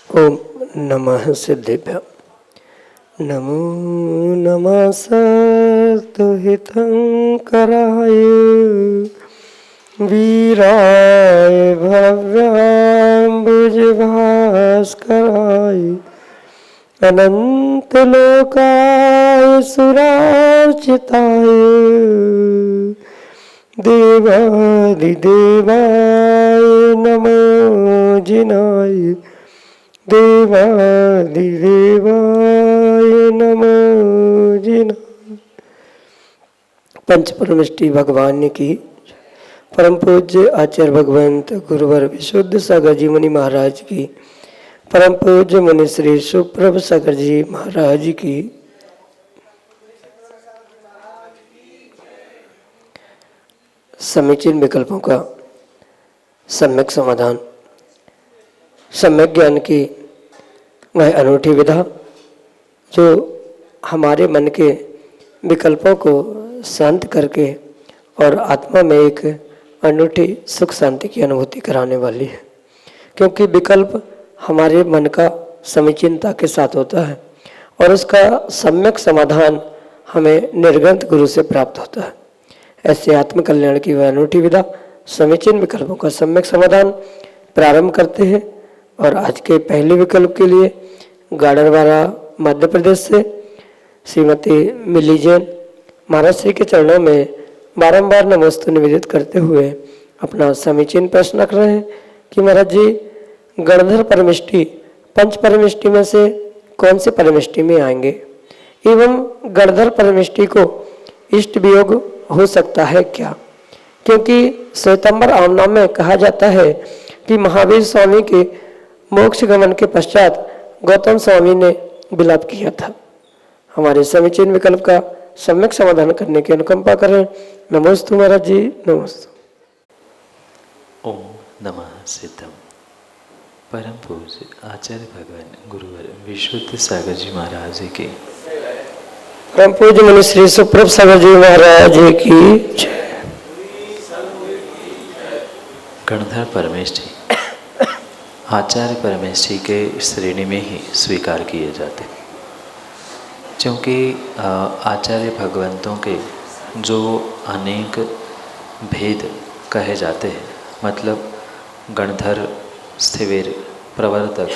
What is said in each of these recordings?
ओम नमः सिद्धेभ्य। नमो नमः सत्तुहितंकराय वीराय भव्याम्बुजभास्कराय अनंतलोकाय सुरार्चिताय देवादिदेवाय नमो जिनाय देवादिदेवाय नमो जिनाय। पंच परमेष्टि भगवान की परम पूज्य आचार्य भगवंत गुरुवर विशुद्ध सागर जी मुनि महाराज की परम पूज्य मुनि श्री सुप्रभ सागर जी महाराज की समीचीन विकल्पों का सम्यक समाधान, सम्यक ज्ञान की वह अनूठी विधा जो हमारे मन के विकल्पों को शांत करके और आत्मा में एक अनूठी सुख शांति की अनुभूति कराने वाली है। क्योंकि विकल्प हमारे मन का समीचीनता के साथ होता है और उसका सम्यक समाधान हमें निर्ग्रंथ गुरु से प्राप्त होता है। ऐसे आत्मकल्याण की वह अनूठी विधा समीचीन विकल्पों का सम्यक समाधान प्रारंभ करते हैं। और आज के पहले विकल्प के लिए गाडरवाड़ा मध्य प्रदेश से श्रीमती मिली जैन महाराज श्री के चरणों में बारंबार नमोस्तु निवेदित करते हुए अपना समीचीन प्रश्न रख रहे हैं कि महाराज जी गणधर परमिष्टि पंच परमिष्टि में से कौन से परमिष्टि में आएंगे एवं गणधर परमिष्टि को इष्ट वियोग हो सकता है क्या? क्योंकि श्वेतांबर आमनाम में कहा जाता है कि महावीर स्वामी के मोक्ष गमन के पश्चात गौतम स्वामी ने विलाप किया था। हमारे समीचीन विकल्प का सम्यक समाधान करने की अनुकंपा करें। नमोस्तु महाराज जी, नमोस्तु। ओम नमः सिद्धम। परम पूज्य आचार्य भगवान गुरुवर विशुद्ध सागर जी महाराज जी की परम पूज्य मुनि श्री सुप्रभ सागर जी महाराज जी की गणधर परमेष्ठी आचार्य परमेष्ठी के श्रेणी में ही स्वीकार किए जाते, क्योंकि आचार्य भगवंतों के जो अनेक भेद कहे जाते हैं, मतलब गणधर, स्थिविर, प्रवर्तक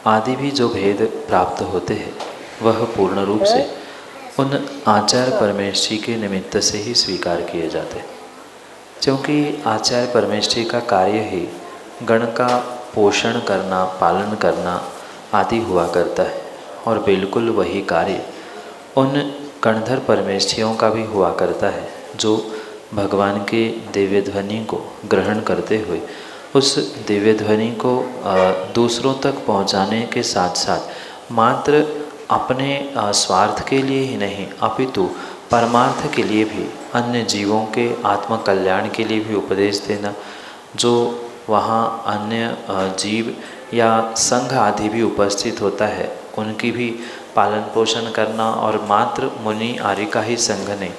आदि भी जो भेद प्राप्त होते हैं वह पूर्ण रूप से उन आचार्य परमेष्ठी के निमित्त से ही स्वीकार किए जाते, क्योंकि आचार्य परमेष्ठी का कार्य ही गण का पोषण करना, पालन करना आदि हुआ करता है। और बिल्कुल वही कार्य उन गणधर परमेष्ठियों का भी हुआ करता है, जो भगवान के दिव्य ध्वनि को ग्रहण करते हुए उस दिव्य ध्वनि को दूसरों तक पहुंचाने के साथ साथ मात्र अपने स्वार्थ के लिए ही नहीं अपितु परमार्थ के लिए भी अन्य जीवों के आत्म कल्याण के लिए भी उपदेश देना, जो वहाँ अन्य जीव या संघ आदि भी उपस्थित होता है उनकी भी पालन पोषण करना, और मात्र मुनि आर्य का ही संघ नहीं,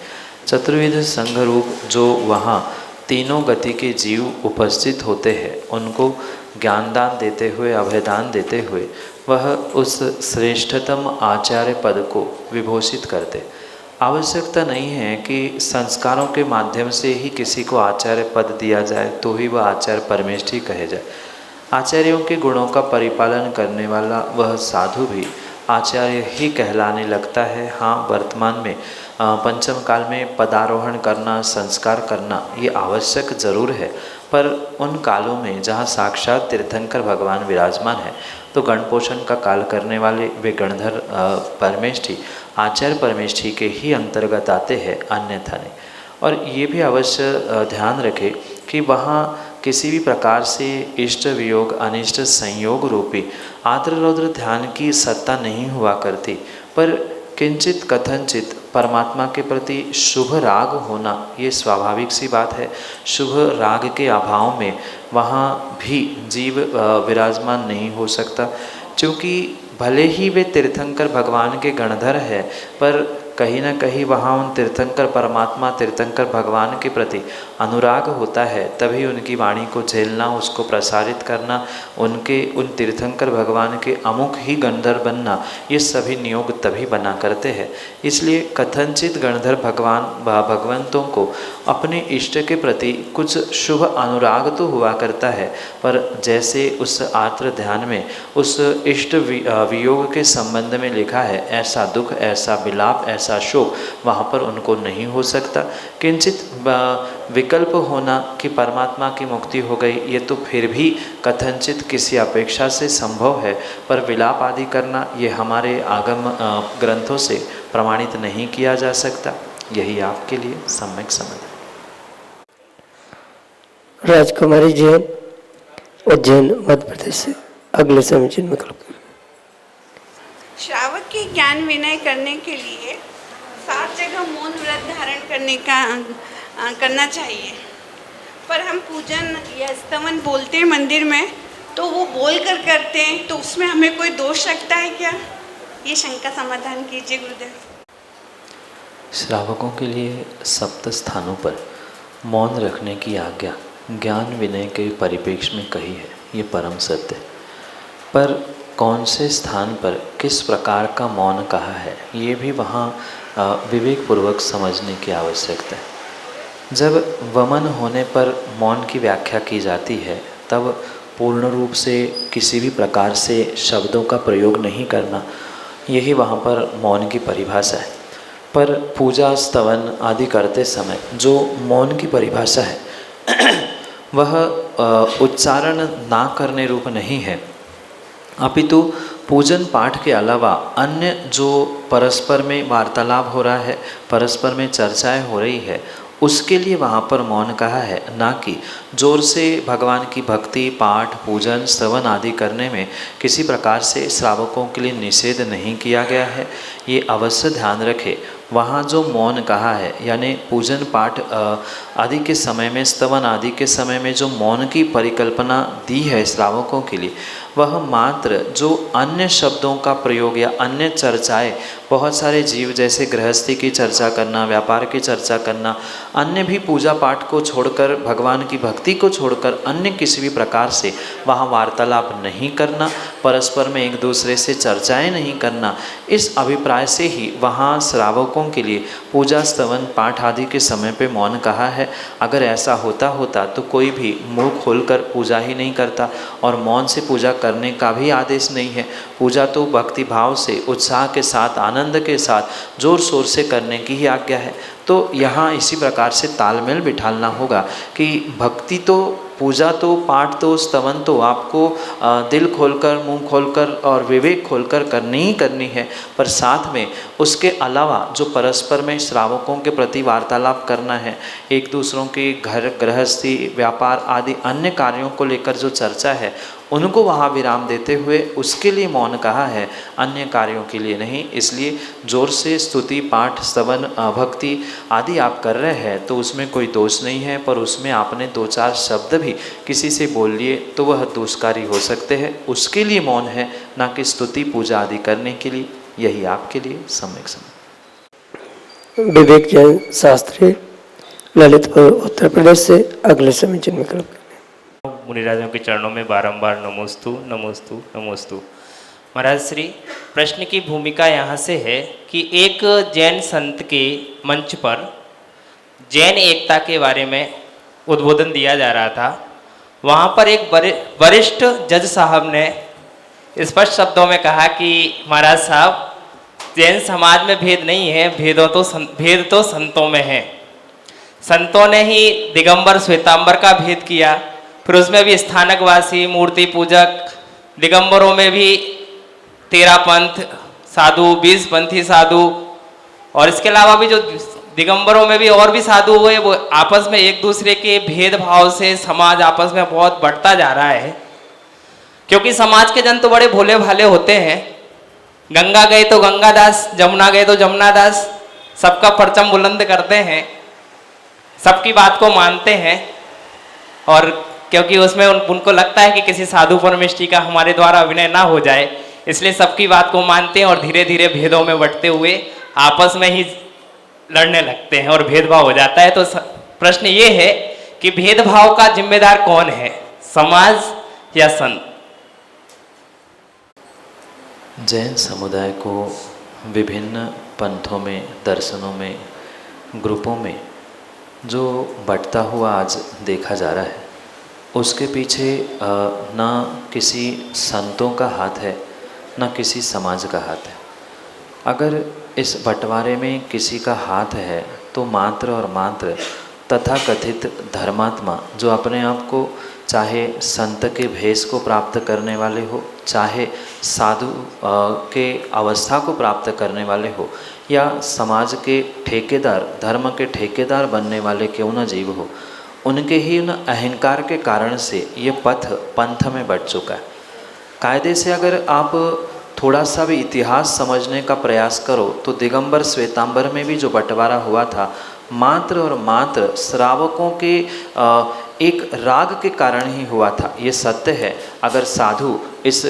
चतुर्विध संघ रूप जो वहाँ तीनों गति के जीव उपस्थित होते हैं उनको ज्ञानदान देते हुए, अभयदान देते हुए वह उस श्रेष्ठतम आचार्य पद को विभूषित करते। आवश्यकता नहीं है कि संस्कारों के माध्यम से ही किसी को आचार्य पद दिया जाए तो ही वह आचार्य परमेष्ठी कहे जाए। आचार्यों के गुणों का परिपालन करने वाला वह साधु भी आचार्य ही कहलाने लगता है। हाँ, वर्तमान में पंचम काल में पदारोहण करना, संस्कार करना ये आवश्यक जरूर है, पर उन कालों में जहाँ साक्षात तीर्थंकर भगवान विराजमान है तो गण पोषण का काल करने वाले वे गणधर परमेष्ठी आचार्य परमेष्ठी के ही अंतर्गत आते हैं, अन्यथा नहीं। और ये भी अवश्य ध्यान रखें कि वहाँ किसी भी प्रकार से इष्ट वियोग अनिष्ट संयोग रूपी आर्द्र रौद्र ध्यान की सत्ता नहीं हुआ करती, पर किंचित कथनचित परमात्मा के प्रति शुभ राग होना ये स्वाभाविक सी बात है। शुभ राग के अभाव में वहाँ भी जीव विराजमान नहीं हो सकता, क्योंकि भले ही वे तीर्थंकर भगवान के गणधर है, पर कहीं ना कहीं वहाँ उन तीर्थंकर परमात्मा तीर्थंकर भगवान के प्रति अनुराग होता है, तभी उनकी वाणी को झेलना, उसको प्रसारित करना, उनके उन तीर्थंकर भगवान के अमुक ही गणधर बनना, ये सभी नियोग तभी बना करते हैं। इसलिए कथनचित गणधर भगवंतों को अपने इष्ट के प्रति कुछ शुभ अनुराग तो हुआ करता है, पर जैसे उस आर्द्र ध्यान में उस इष्ट वियोग के संबंध में लिखा है, ऐसा दुख, ऐसा विलाप, ऐसा शोक वहाँ पर उनको नहीं हो सकता। किंचित विकल्प होना कि परमात्मा की मुक्ति हो गई, ये तो फिर भी कथनचित किसी अपेक्षा से संभव है, पर विलाप आदि करना ये हमारे आगम ग्रंथों से प्रमाणित नहीं किया जा सकता। यही आपके लिए सम्यक समझ। राजकुमारी जैन, उज्जैन, मध्य प्रदेश से अगले समीचीन में कल्प। श्रावक के ज्ञान विनय करने के लिए 7 जगह मौन व्रत धारण करना चाहिए, पर हम पूजन या स्तवन बोलते हैं मंदिर में, तो वो बोल कर करते हैं, तो उसमें हमें कोई दोष लगता है क्या? ये शंका समाधान कीजिए गुरुदेव। श्रावकों के लिए 7 स्थानों पर मौन रखने की आज्ञा ज्ञान विनय के परिप्रेक्ष्य में कही है, ये परम सत्य है। पर कौन से स्थान पर किस प्रकार का मौन कहा है, ये भी वहाँ विवेकपूर्वक समझने की आवश्यकता है। जब वमन होने पर मौन की व्याख्या की जाती है, तब पूर्ण रूप से किसी भी प्रकार से शब्दों का प्रयोग नहीं करना, यही वहाँ पर मौन की परिभाषा है। पर पूजा स्तवन आदि करते समय जो मौन की परिभाषा है वह उच्चारण ना करने रूप नहीं है, अपितु पूजन पाठ के अलावा अन्य जो परस्पर में वार्तालाप हो रहा है, परस्पर में चर्चाएं हो रही है, उसके लिए वहाँ पर मौन कहा है, ना कि जोर से भगवान की भक्ति पाठ पूजन श्रवण आदि करने में किसी प्रकार से श्रावकों के लिए निषेध नहीं किया गया है। ये अवश्य ध्यान रखें। वहाँ जो मौन कहा है, यानी पूजन पाठ आदि के समय में, स्तवन आदि के समय में जो मौन की परिकल्पना दी है श्रावकों के लिए, वह मात्र जो अन्य शब्दों का प्रयोग या अन्य चर्चाएं, बहुत सारे जीव जैसे गृहस्थी की चर्चा करना, व्यापार की चर्चा करना, अन्य भी पूजा पाठ को छोड़कर, भगवान की भक्ति को छोड़कर अन्य किसी भी प्रकार से वहाँ वार्तालाप नहीं करना, परस्पर में एक दूसरे से चर्चाएं नहीं करना, इस अभिप्राय से ही वहाँ श्रावकों के लिए पूजा स्तवन पाठ आदि के समय पे मौन कहा है। अगर ऐसा होता तो कोई भी मुंह खोलकर पूजा ही नहीं करता, और मौन से पूजा करने का भी आदेश नहीं है। पूजा तो भक्ति भाव से, उत्साह के साथ, आनंद के साथ, जोर शोर से करने की ही आज्ञा है। तो यहाँ इसी प्रकार से तालमेल बिठाना होगा कि भक्ति तो, पूजा तो, पाठ तो, स्तवन तो आपको दिल खोलकर, मुंह खोलकर और विवेक खोलकर करनी ही करनी है, पर साथ में उसके अलावा जो परस्पर में श्रावकों के प्रति वार्तालाप करना है, एक दूसरों के घर गृहस्थी व्यापार आदि अन्य कार्यों को लेकर जो चर्चा है, उनको वहाँ विराम देते हुए उसके लिए मौन कहा है, अन्य कार्यों के लिए नहीं। इसलिए जोर से स्तुति पाठ स्तवन भक्ति आदि आप कर रहे हैं तो उसमें कोई दोष नहीं है, पर उसमें आपने 2-4 शब्द भी किसी से बोल लिए तो वह दोषकारी हो सकते हैं। उसके लिए मौन है, ना कि स्तुति पूजा आदि करने के लिए। यही आपके लिए सम्यक समय। विवेक जैन शास्त्री, ललितपुर, उत्तर प्रदेश से अगले समीचीन में कल्प। मुनिराजों के चरणों में बारंबार नमोस्तु नमोस्तु नमोस्तु। महाराज श्री, प्रश्न की भूमिका यहाँ से है कि एक जैन संत के मंच पर जैन एकता के बारे में उद्बोधन दिया जा रहा था। वहाँ पर एक वरिष्ठ जज साहब ने स्पष्ट शब्दों में कहा कि महाराज साहब, जैन समाज में भेद नहीं है, भेद तो संतों में है। संतों ने ही दिगंबर श्वेतांबर का भेद किया, फिर उसमें भी स्थानकवासी मूर्ति पूजक, दिगंबरों में भी 13 पंथ साधु, 20 पंथी साधु, और इसके अलावा भी जो दिगंबरों में भी और भी साधु हुए, वो आपस में एक दूसरे के भेदभाव से समाज आपस में बहुत बढ़ता जा रहा है। क्योंकि समाज के जन तो बड़े भोले भाले होते हैं, गंगा गए तो गंगादास, जमुना गए तो जमुनादास, सबका परचम बुलंद करते हैं, सबकी बात को मानते हैं। और क्योंकि उसमें उनको लगता है कि किसी साधु परमेष्ठी का हमारे द्वारा अभिनय ना हो जाए, इसलिए सबकी बात को मानते हैं और धीरे धीरे भेदों में बंटते हुए आपस में ही लड़ने लगते हैं और भेदभाव हो जाता है। तो प्रश्न ये है कि भेदभाव का जिम्मेदार कौन है, समाज या संत? जैन समुदाय को विभिन्न पंथों में, दर्शनों में, ग्रुपों में जो बंटता हुआ आज देखा जा रहा है, उसके पीछे ना किसी संतों का हाथ है, ना किसी समाज का हाथ है। अगर इस बंटवारे में किसी का हाथ है तो मात्र और मात्र तथाकथित धर्मात्मा, जो अपने आप को चाहे संत के भेष को प्राप्त करने वाले हो, चाहे साधु के अवस्था को प्राप्त करने वाले हो, या समाज के ठेकेदार, धर्म के ठेकेदार बनने वाले क्यों न जीव हो, उनके ही उन अहंकार के कारण से ये पंथ में बढ़ चुका है। कायदे से अगर आप थोड़ा सा भी इतिहास समझने का प्रयास करो तो दिगंबर श्वेतांबर में भी जो बंटवारा हुआ था, मात्र और मात्र श्रावकों के एक राग के कारण ही हुआ था। ये सत्य है। अगर साधु इस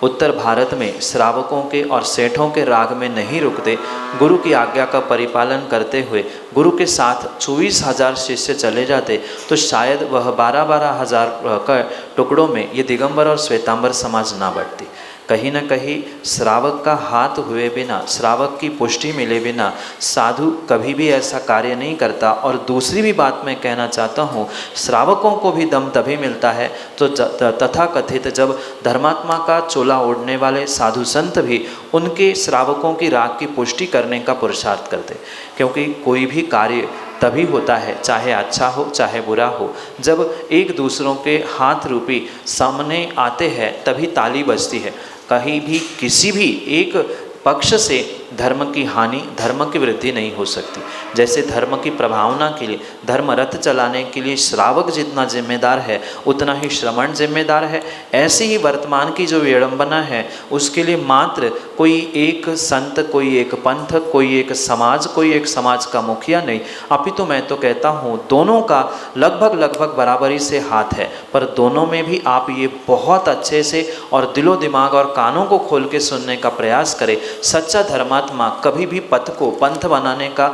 उत्तर भारत में श्रावकों के और सेठों के राग में नहीं रुकते, गुरु की आज्ञा का परिपालन करते हुए गुरु के साथ 24,000 शिष्य चले जाते, तो शायद वह 12-12 हज़ार का टुकड़ों में ये दिगंबर और श्वेतांबर समाज ना बढ़ती। कहीं न कहीं श्रावक का हाथ हुए बिना, श्रावक की पुष्टि मिले बिना साधु कभी भी ऐसा कार्य नहीं करता। और दूसरी भी बात मैं कहना चाहता हूँ, श्रावकों को भी दम तभी मिलता है तो तथाकथित जब धर्मात्मा का चोला ओढ़ने वाले साधु संत भी उनके श्रावकों की राग की पुष्टि करने का पुरुषार्थ करते। क्योंकि कोई भी कार्य तभी होता है, चाहे अच्छा हो चाहे बुरा हो, जब एक दूसरों के हाथ रूपी सामने आते हैं तभी ताली बजती है। कहीं भी किसी भी एक पक्ष से धर्म की हानि, धर्म की वृद्धि नहीं हो सकती। जैसे धर्म की प्रभावना के लिए, धर्म रथ चलाने के लिए श्रावक जितना जिम्मेदार है उतना ही श्रमण जिम्मेदार है, ऐसे ही वर्तमान की जो विडंबना है उसके लिए मात्र कोई एक संत, कोई एक पंथ, कोई एक समाज, कोई एक समाज का मुखिया नहीं, अपितु मैं तो कहता हूँ दोनों का लगभग बराबरी से हाथ है। पर दोनों में भी आप ये बहुत अच्छे से और दिलो दिमाग और कानों को खोल के सुनने का प्रयास करें। सच्चा धर्मात्मा कभी भी पथ को पंथ बनाने का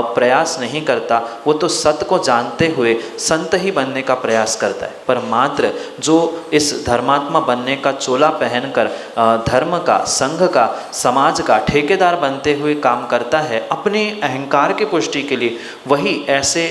प्रयास नहीं करता, वो तो सत्य को जानते हुए संत ही बनने का प्रयास करता है। पर मात्र जो इस धर्मात्मा बनने का चोला पहनकर धर्म का, संघ का, समाज का ठेकेदार बनते हुए काम करता है अपने अहंकार की पुष्टि के लिए, वही ऐसे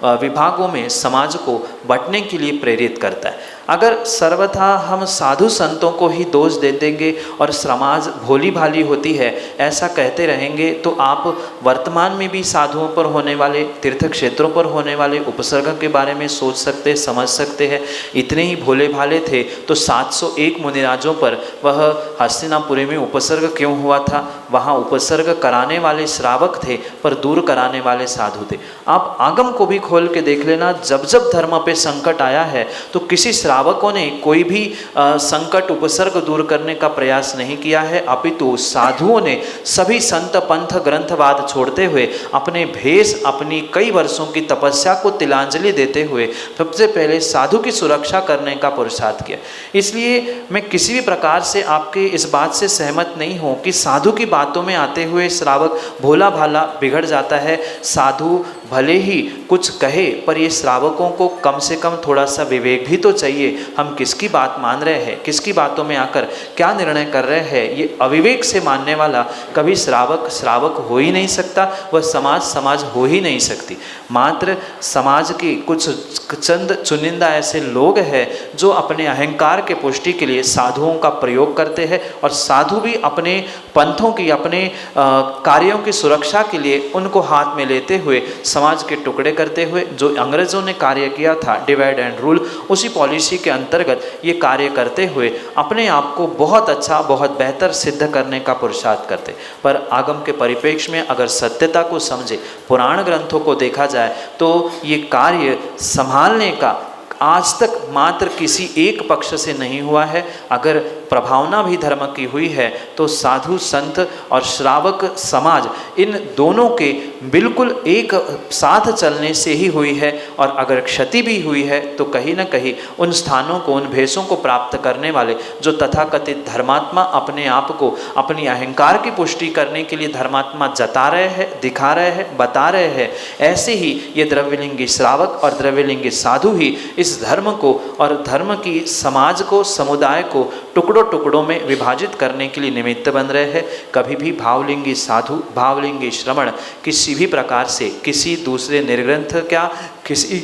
विभागों में समाज को बंटने के लिए प्रेरित करता है। अगर सर्वथा हम साधु संतों को ही दोष दे देंगे और समाज भोली भाली होती है ऐसा कहते रहेंगे, तो आप वर्तमान में भी साधुओं पर होने वाले, तीर्थ क्षेत्रों पर होने वाले उपसर्ग के बारे में सोच सकते, समझ सकते हैं। इतने ही भोले भाले थे तो 701 मुनिराजों पर वह हस्तिनापुरी में उपसर्ग क्यों हुआ था? वहाँ उपसर्ग कराने वाले श्रावक थे पर दूर कराने वाले साधु थे। आप आगम को भी खोल के देख लेना, जब जब धर्म पे संकट आया है तो किसी श्रावकों ने कोई भी संकट उपसर्ग दूर करने का प्रयास नहीं किया है, अपितु साधुओं ने सभी संत पंथ ग्रंथवाद छोड़ते हुए अपने भेष, अपनी कई वर्षों की तपस्या को तिलांजलि देते हुए सबसे पहले साधु की सुरक्षा करने का पुरुषार्थ किया। इसलिए मैं किसी भी प्रकार से आपके इस बात से सहमत नहीं हूँ कि साधु की बातों में आते हुए श्रावक भोला भाला बिगड़ जाता है। साधु भले ही कुछ कहे पर ये श्रावकों को कम से कम थोड़ा सा विवेक भी तो चाहिए। हम किसकी बात मान रहे हैं, किसकी बातों में आकर क्या निर्णय कर रहे हैं, ये अविवेक से मानने वाला कभी श्रावक हो ही नहीं सकता, वह समाज हो ही नहीं सकती। मात्र समाज के कुछ चंद चुनिंदा ऐसे लोग हैं जो अपने अहंकार के पुष्टि के लिए साधुओं का प्रयोग करते हैं, और साधु भी अपने पंथों की, अपने कार्यों की सुरक्षा के लिए उनको हाथ में लेते हुए समाज के टुकड़े करते हुए जो अंग्रेज़ों ने कार्य किया था डिवाइड एंड रूल, उसी पॉलिसी के अंतर्गत ये कार्य करते हुए अपने आप को बहुत अच्छा, बहुत बेहतर सिद्ध करने का पुरुषार्थ करते। पर आगम के परिप्रेक्ष्य में अगर सत्यता को समझे, पुराण ग्रंथों को देखा जाए तो ये कार्य संभालने का आज तक मात्र किसी एक पक्ष से नहीं हुआ है। अगर प्रभावना भी धर्म की हुई है तो साधु संत और श्रावक समाज इन दोनों के बिल्कुल एक साथ चलने से ही हुई है। और अगर क्षति भी हुई है तो कहीं न कहीं उन स्थानों को, उन भेषों को प्राप्त करने वाले जो तथाकथित धर्मात्मा अपने आप को अपनी अहंकार की पुष्टि करने के लिए धर्मात्मा जता रहे हैं, दिखा रहे हैं, बता रहे हैं, ऐसे ही ये द्रव्यलिंगी श्रावक और द्रव्यलिंगी साधु ही इस धर्म को और धर्म की समाज को, समुदाय को टुकड़ों में विभाजित करने के लिए निमित्त बन रहे हैं। कभी भी भावलिंगी साधु, भावलिंगी श्रमण किसी भी प्रकार से किसी दूसरे निर्ग्रंथ क्या किसी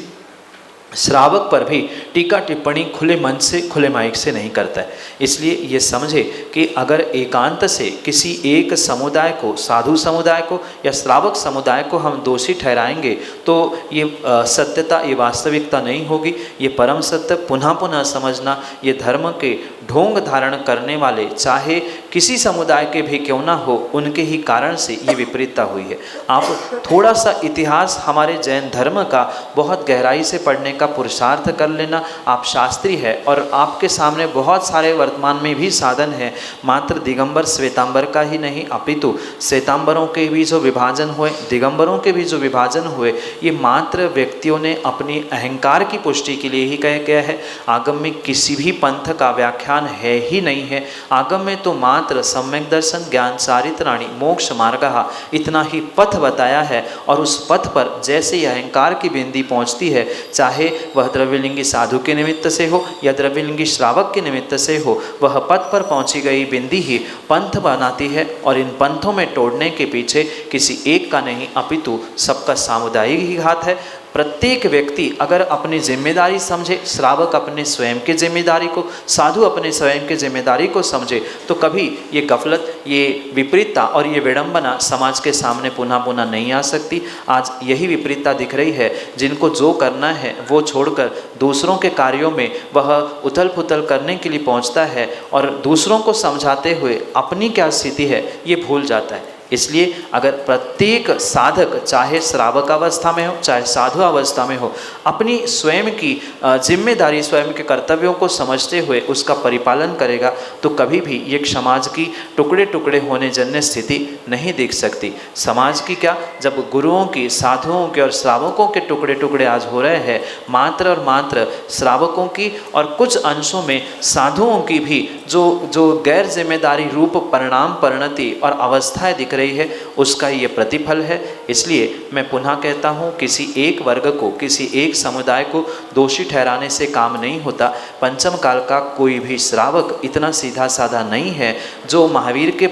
श्रावक पर भी टीका टिप्पणी खुले मन से, खुले माइक से नहीं करता है। इसलिए ये समझे कि अगर एकांत से किसी एक समुदाय को, साधु समुदाय को या श्रावक समुदाय को हम दोषी ठहराएंगे तो ये सत्यता, ये वास्तविकता नहीं होगी। ये परम सत्य पुनः पुनः समझना, ये धर्म के ढोंग धारण करने वाले चाहे किसी समुदाय के भी क्यों ना हो, उनके ही कारण से ये विपरीतता हुई है। आप थोड़ा सा इतिहास हमारे जैन धर्म का बहुत गहराई से पढ़ने का पुरुषार्थ कर लेना। आप शास्त्री है और आपके सामने बहुत सारे वर्तमान में भी साधन है, मात्र दिगंबर श्वेतांबर का ही नहीं अपितु श्वेतांबरों के भी जो विभाजन हुए, दिगंबरों के भी जो विभाजन हुए, ये मात्र व्यक्तियों ने अपनी अहंकार की पुष्टि के लिए ही कह गया है। आगम में किसी भी पंथ का व्याख्यान है ही नहीं है। आगम में तो मात्र सम्यक दर्शन, ज्ञान चारित्राणि, मोक्ष मार्ग, इतना ही पथ बताया है। और उस पथ पर जैसे ही अहंकार की बिंदी पहुंचती है, चाहे वह द्रव्यलिंगी साधु के निमित्त से हो या द्रव्यलिंगी श्रावक के निमित्त से हो, वह पथ पर पहुंची गई बिंदी ही पंथ बनाती है। और इन पंथों में तोड़ने के पीछे किसी एक का नहीं अपितु सबका सामुदायिक ही हाथ है। प्रत्येक व्यक्ति अगर अपनी जिम्मेदारी समझे, श्रावक अपने स्वयं की जिम्मेदारी को, साधु अपने स्वयं की जिम्मेदारी को समझे, तो कभी ये गफलत, ये विपरीतता और ये विडंबना समाज के सामने पुनः पुनः नहीं आ सकती। आज यही विपरीतता दिख रही है। जिनको जो करना है वो छोड़कर दूसरों के कार्यों में वह उथल पुथल करने के लिए पहुंचता है और दूसरों को समझाते हुए अपनी क्या स्थिति है ये भूल जाता है। इसलिए अगर प्रत्येक साधक चाहे श्रावक अवस्था में हो चाहे साधु अवस्था में हो, अपनी स्वयं की जिम्मेदारी, स्वयं के कर्तव्यों को समझते हुए उसका परिपालन करेगा तो कभी भी ये समाज की टुकड़े टुकड़े होने जन्य स्थिति नहीं दिख सकती। समाज की क्या, जब गुरुओं की, साधुओं के और श्रावकों के टुकड़े टुकड़े आज हो रहे हैं, मात्र और मात्र श्रावकों की और कुछ अंशों में साधुओं की भी जो गैर जिम्मेदारी रूप परिणाम, परिणति और अवस्थाएं दिख रही है, उसका ये प्रतिफल है। इसलिए मैं पुनः कहता हूँ, किसी एक वर्ग को, किसी एक समुदाय को दोषी ठहराने से काम नहीं होता। पंचम काल का कोई भी श्रावक इतना सीधा साधा नहीं है। जो महावीर के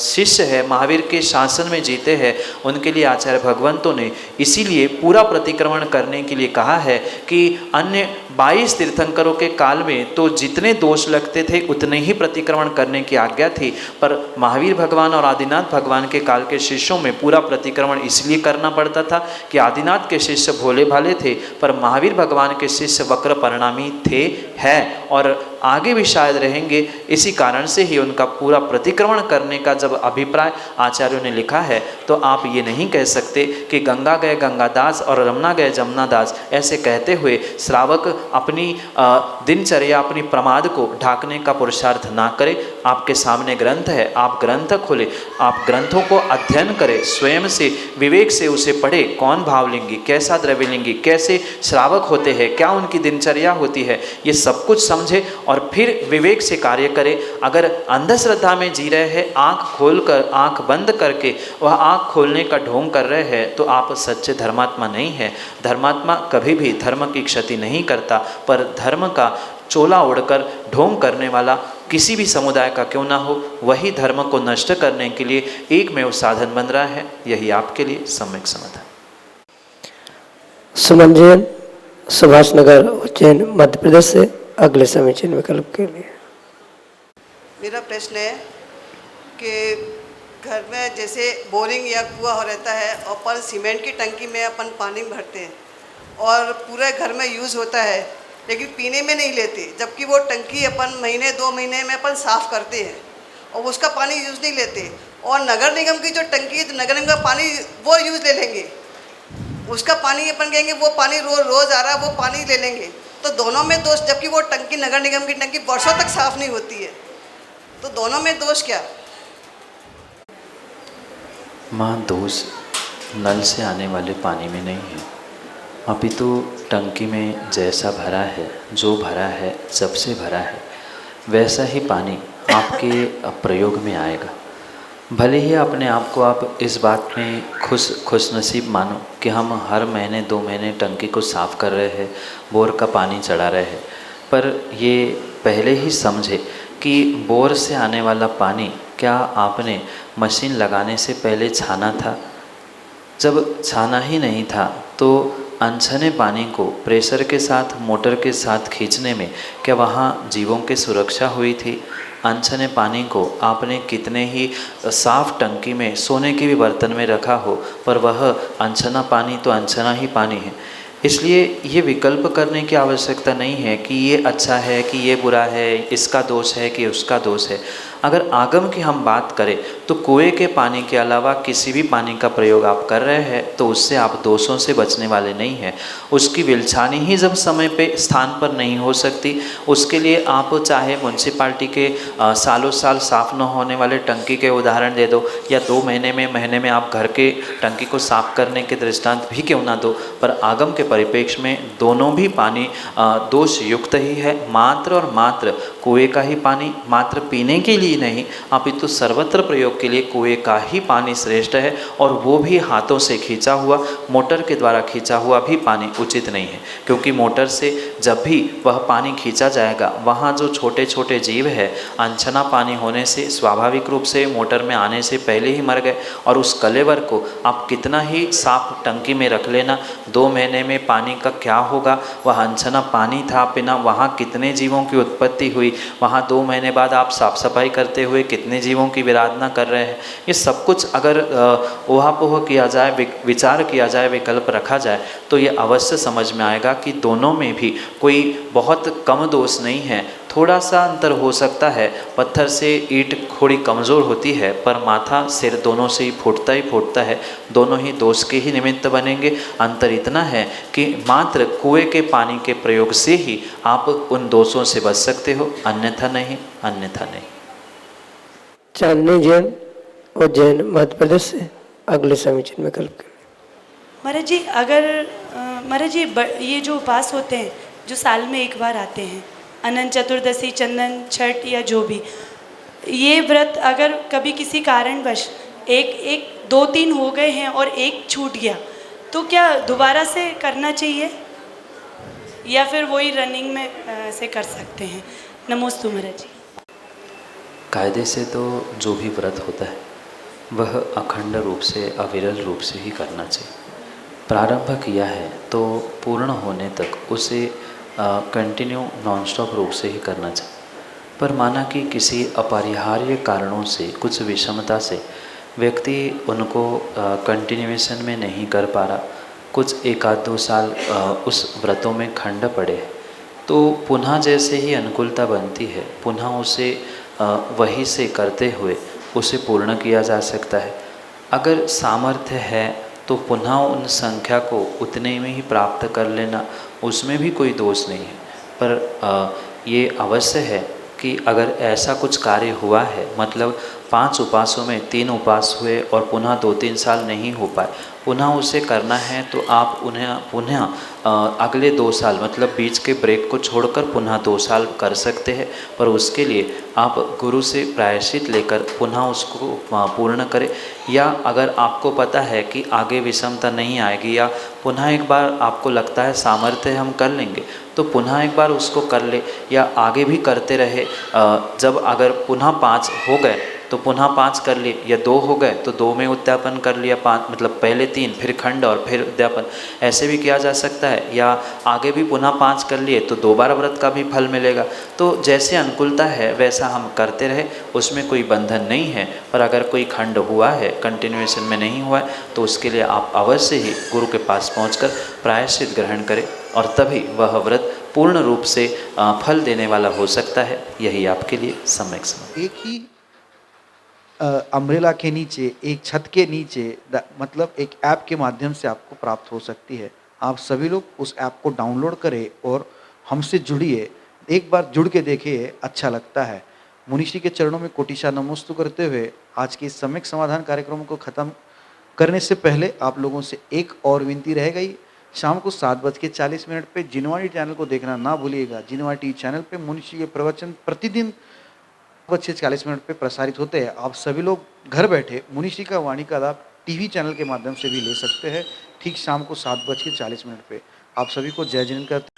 शिष्य है, महावीर के शासन में जीते हैं, उनके लिए आचार्य भगवंतों ने इसीलिए पूरा प्रतिक्रमण करने के लिए कहा है कि अन्य 22 तीर्थंकरों के काल में तो जितने दोष लगते थे उतने ही प्रतिक्रमण करने की आज्ञा थी, पर महावीर भगवान और आदिनाथ भगवान के काल के शिष्यों में पूरा प्रतिक्रमण इसलिए करना पड़ता था कि आदिनाथ के शिष्य भोले भाले थे, पर महावीर भगवान के शिष्य वक्र परिणामी थे, हैं और आगे भी शायद रहेंगे। इसी कारण से ही उनका पूरा प्रतिक्रमण करने का जब अभिप्राय आचार्यों ने लिखा है, तो आप ये नहीं कह सकते कि गंगा गए गंगादास और रमना गए जमुनादास, ऐसे कहते हुए श्रावक अपनी दिनचर्या, अपनी प्रमाद को ढाकने का पुरुषार्थ ना करे। आपके सामने ग्रंथ है, आप ग्रंथ खोले, आप ग्रंथों को अध्ययन करें, स्वयं से विवेक से उसे पढ़े। कौन भावलिंगी, कैसा द्रव्यलिंगी, कैसे श्रावक होते हैं, क्या उनकी दिनचर्या होती है, ये सब कुछ समझे और फिर विवेक से कार्य करें। अगर अंधश्रद्धा में जी रहे हैं, आँख खोलकर, आँख बंद करके वह आँख खोलने का ढोंग कर रहे हैं, तो आप सच्चे धर्मात्मा नहीं हैं। धर्मात्मा कभी भी धर्म की क्षति नहीं करता, पर धर्म का चोला ओढ़कर ढोंग करने वाला किसी भी समुदाय का क्यों ना हो, वही धर्म को नष्ट करने के लिए एकमेव साधन बन रहा है। यही आपके लिए सम्यक समाधान। सुमन जैन, सुभाष नगर, उज्जैन, मध्य प्रदेश से अगले समीचीन विकल्प के लिए। मेरा प्रश्न है कि घर में जैसे बोरिंग या कुआं हो रहता है और पर सीमेंट की टंकी में अपन पानी भरते हैं और पूरे घर में यूज़ होता है, लेकिन पीने में नहीं लेते, जबकि वो टंकी अपन महीने 2 महीने में अपन साफ़ करते हैं और उसका पानी यूज़ नहीं लेते। और नगर निगम की जो टंकी है तो नगर निगम का पानी वो यूज़ ले लेंगे, उसका पानी अपन कहेंगे वो पानी रोज़ आ रहा है वो पानी ले लेंगे। तो दोनों में दोष, जबकि वो टंकी नगर निगम की टंकी वर्षों तक साफ़ नहीं होती है, तो दोनों में दोष क्या? माँ, दोष नल से आने वाले पानी में नहीं है, अपितु टंकी में जैसा भरा है, जो भरा है, सबसे भरा है, वैसा ही पानी आपके प्रयोग में आएगा। भले ही अपने आप को आप इस बात में खुशनसीब मानो कि हम हर महीने 2 महीने टंकी को साफ़ कर रहे हैं, बोर का पानी चढ़ा रहे हैं, पर ये पहले ही समझे कि बोर से आने वाला पानी क्या आपने मशीन लगाने से पहले छाना था? जब छाना ही नहीं था तो अनछने पानी को प्रेशर के साथ, मोटर के साथ खींचने में क्या वहाँ जीवों की सुरक्षा हुई थी? अनछने पानी को आपने कितने ही साफ़ टंकी में, सोने के भी बर्तन में रखा हो, पर वह अनछना पानी तो अनछना ही पानी है। इसलिए ये विकल्प करने की आवश्यकता नहीं है कि ये अच्छा है कि ये बुरा है, इसका दोष है कि उसका दोष है। अगर आगम की हम बात करें तो कुएं के पानी के अलावा किसी भी पानी का प्रयोग आप कर रहे हैं तो उससे आप दोषों से बचने वाले नहीं हैं। उसकी विलछानी ही जब समय पे स्थान पर नहीं हो सकती, उसके लिए आप चाहे म्यूनसिपाल्टी के सालों साल साफ़ न होने वाले टंकी के उदाहरण दे दो, या 2 महीने में आप घर के टंकी को साफ़ करने के दृष्टांत भी क्यों ना दो, पर आगम के परिप्रेक्ष्य में दोनों भी पानी दोष युक्त ही है। मात्र और मात्र कुएं का ही पानी मात्र पीने के लिए नहीं, अपितु सर्वत्र प्रयोग के लिए कुएं का ही पानी श्रेष्ठ है, और वो भी हाथों से खींचा हुआ, मोटर के द्वारा खींचा हुआ भी पानी उचित नहीं है, क्योंकि मोटर से जब भी वह पानी खींचा जाएगा वहाँ जो छोटे छोटे जीव है अनछना पानी होने से स्वाभाविक रूप से मोटर में आने से पहले ही मर गए, और उस कलेवर को आप कितना ही साफ टंकी में रख लेना, 2 महीने में पानी का क्या होगा? वह अनछना पानी था पिना, वहाँ कितने जीवों की उत्पत्ति हुई, वहाँ 2 महीने बाद आप साफ सफाई करते हुए कितने जीवों की विराधना कर रहे हैं। ये सब कुछ अगर ओहापोह किया जाए, विचार किया जाए, विकल्प रखा जाए, तो ये अवश्य समझ में आएगा कि दोनों में भी कोई बहुत कम दोष नहीं है। थोड़ा सा अंतर हो सकता है, पत्थर से ईंट थोड़ी कमज़ोर होती है, पर माथा सिर दोनों से ही फूटता है, दोनों ही दोष के ही निमित्त बनेंगे। अंतर इतना है कि मात्र कुएं के पानी के प्रयोग से ही आप उन दोषों से बच सकते हो, अन्यथा नहीं। चांदनी जैन, उज्जैन, मध्य प्रदेश से अगले समीचीन में कल्प। महाराज जी, अगर महाराज जी ये जो उपास होते हैं जो साल में एक बार आते हैं, अनंत चतुर्दशी, चंदन, छठ या जो भी, ये व्रत अगर कभी किसी कारणवश एक 2-3 हो गए हैं और एक छूट गया, तो क्या दोबारा से करना चाहिए या फिर वही रनिंग में से कर सकते हैं? नमोस्तु महाराज जी। कायदे से तो जो भी व्रत होता है वह अखंड रूप से, अविरल रूप से ही करना चाहिए। प्रारंभ किया है तो पूर्ण होने तक उसे कंटिन्यू नॉन स्टॉप रूप से ही करना चाहिए। पर माना कि किसी अपरिहार्य कारणों से, कुछ विषमता से व्यक्ति उनको कंटिन्यूएशन में नहीं कर पा रहा, कुछ 1-2 साल उस व्रतों में खंड पड़े, तो पुनः जैसे ही अनुकूलता बनती है पुनः उसे वही से करते हुए उसे पूर्ण किया जा सकता है। अगर सामर्थ्य है तो पुनः उन संख्या को उतने में ही प्राप्त कर लेना, उसमें भी कोई दोष नहीं है। पर ये अवश्य है कि अगर ऐसा कुछ कार्य हुआ है, मतलब 5 उपासों में 3 उपास हुए और पुनः 2-3 साल नहीं हो पाए, पुनः उसे करना है तो आप उन्हें पुनः अगले 2 साल, मतलब बीच के ब्रेक को छोड़कर पुनः 2 साल कर सकते हैं। पर उसके लिए आप गुरु से प्रायश्चित लेकर पुनः उसको पूर्ण करें, या अगर आपको पता है कि आगे विषमता नहीं आएगी या पुनः एक बार आपको लगता है सामर्थ्य हम कर लेंगे, तो पुनः एक बार उसको कर ले, या आगे भी करते रहे। जब अगर पुनः 5 हो गए तो पुनः 5 कर लिए, या 2 हो गए तो 2 में उद्यापन कर लिया, 5 मतलब पहले 3 फिर खंड और फिर उद्यापन, ऐसे भी किया जा सकता है। या आगे भी पुनः 5 कर लिए तो 2 बार व्रत का भी फल मिलेगा। तो जैसे अनुकूलता है वैसा हम करते रहे, उसमें कोई बंधन नहीं है। पर अगर कोई खंड हुआ है, कंटिन्यूएशन में नहीं हुआ है, तो उसके लिए आप अवश्य ही गुरु के पास पहुंचकर प्रायश्चित ग्रहण करें, और तभी वह व्रत पूर्ण रूप से फल देने वाला हो सकता है। यही आपके लिए सम्यक समझ। एक ही अम्ब्रेला के नीचे, एक छत के नीचे, मतलब एक ऐप के माध्यम से आपको प्राप्त हो सकती है। आप सभी लोग उस ऐप को डाउनलोड करें और हमसे जुड़िए, एक बार जुड़ के देखिए, अच्छा लगता है। मुनिश्री के चरणों में कोटिशा नमोस्तु करते हुए आज के इस सम्यक समाधान कार्यक्रम को ख़त्म करने से पहले आप लोगों से एक और विनती रह गई। शाम को 7:40 पे जिनवाणी चैनल को देखना ना भूलिएगा। जिनवाणी चैनल पे मुनिश्री के प्रवचन प्रतिदिन 7:40 पे प्रसारित होते हैं। आप सभी लोग घर बैठे मुनिश्री का वाणी का लाभ टीवी चैनल के माध्यम से भी ले सकते हैं, ठीक शाम को 7:40 पे। आप सभी को जय जिनेंद्र करते